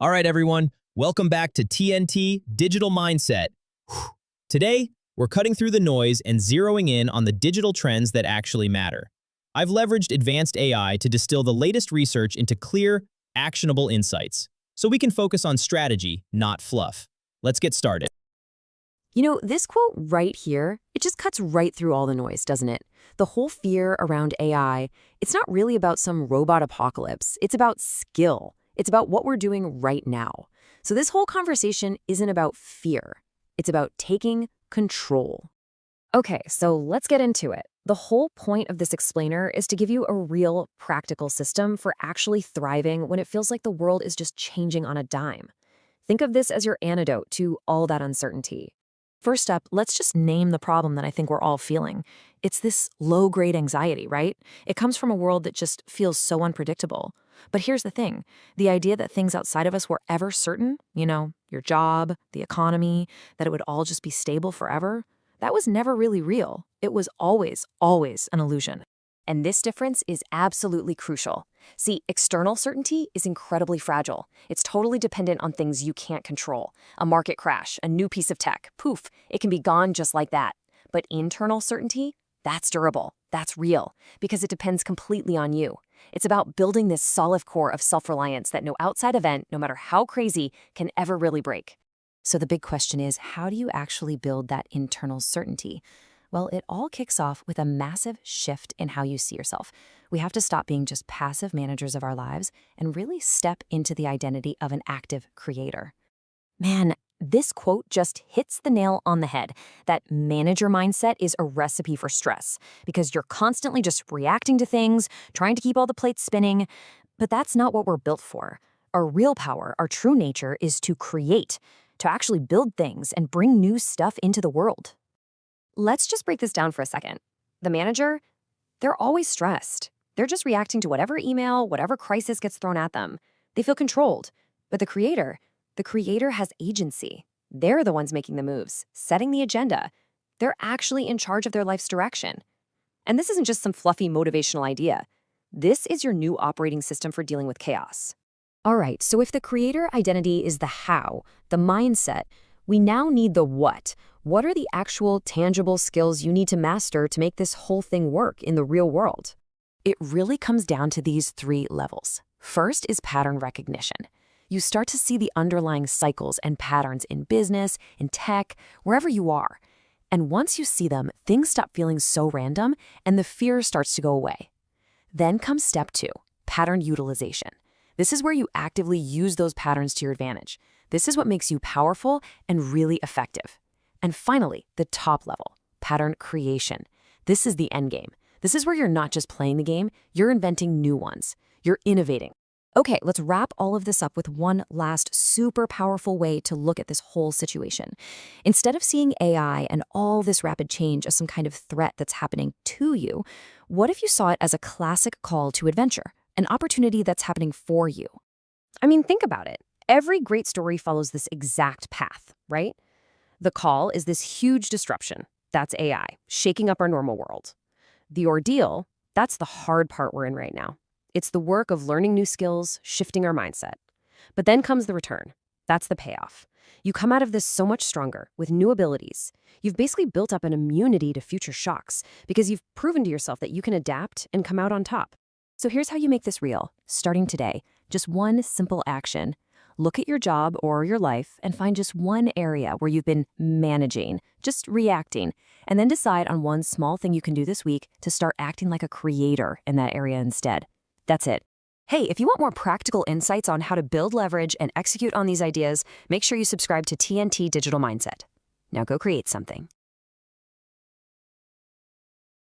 All right, everyone, welcome back to TNT Digital Mindset. Today, we're cutting through the noise and zeroing in on the digital trends that actually matter. I've leveraged advanced AI to distill the latest research into clear, actionable insights, so we can focus on strategy, not fluff. Let's get started. You know, this quote right here, it just cuts right through all the noise, doesn't it? The whole fear around AI, it's not really about some robot apocalypse. It's about skill. It's about what we're doing right now. So this whole conversation isn't about fear. It's about taking control. Okay, so let's get into it. The whole point of this explainer is to give you a real, practical system for actually thriving when it feels like the world is just changing on a dime. Think of this as your antidote to all that uncertainty. First up, let's just name the problem that I think we're all feeling. It's this low-grade anxiety, right? It comes from a world that just feels so unpredictable. But here's the thing. The idea that things outside of us were ever certain, your job, the economy, that it would all just be stable forever, that was never really real. It was always an illusion. And this difference is absolutely crucial. See, external certainty is incredibly fragile. It's totally dependent on things you can't control. A market crash, a new piece of tech, poof, it can be gone just like that. But internal certainty, that's durable, that's real, because it depends completely on you. It's about building this solid core of self-reliance that no outside event, no matter how crazy, can ever really break. So the big question is, how do you actually build that internal certainty? Well, it all kicks off with a massive shift in how you see yourself. We have to stop being just passive managers of our lives and really step into the identity of an active creator. Man, this quote just hits the nail on the head. That manager mindset is a recipe for stress because you're constantly just reacting to things, trying to keep all the plates spinning. But that's not what we're built for. Our real power, our true nature, is to create, to actually build things and bring new stuff into the world. Let's just break this down for a second. The manager, they're always stressed. They're just reacting to whatever email, whatever crisis gets thrown at them. They feel controlled. But the creator has agency. They're the ones making the moves, setting the agenda. They're actually in charge of their life's direction. And this isn't just some fluffy motivational idea. This is your new operating system for dealing with chaos. All right, so if the creator identity is the how, the mindset, we now need the what. What are the actual tangible skills you need to master to make this whole thing work in the real world? It really comes down to these 3 levels. First is pattern recognition. You start to see the underlying cycles and patterns in business, in tech, wherever you are. And once you see them, things stop feeling so random and the fear starts to go away. Then comes step 2, pattern utilization. This is where you actively use those patterns to your advantage. This is what makes you powerful and really effective. And finally, the top level, pattern creation. This is the end game. This is where you're not just playing the game, you're inventing new ones. You're innovating. Okay, let's wrap all of this up with one last super powerful way to look at this whole situation. Instead of seeing AI and all this rapid change as some kind of threat that's happening to you, what if you saw it as a classic call to adventure, an opportunity that's happening for you? I mean, think about it. Every great story follows this exact path, right? The call is this huge disruption. That's AI, shaking up our normal world. The ordeal, that's the hard part we're in right now. It's the work of learning new skills, shifting our mindset. But then comes the return. That's the payoff. You come out of this so much stronger, with new abilities. You've basically built up an immunity to future shocks because you've proven to yourself that you can adapt and come out on top. So here's how you make this real, starting today. Just one simple action. Look at your job or your life and find just one area where you've been managing, just reacting, and then decide on one small thing you can do this week to start acting like a creator in that area instead. That's it. Hey, if you want more practical insights on how to build leverage and execute on these ideas, make sure you subscribe to TNT Digital Mindset. Now go create something.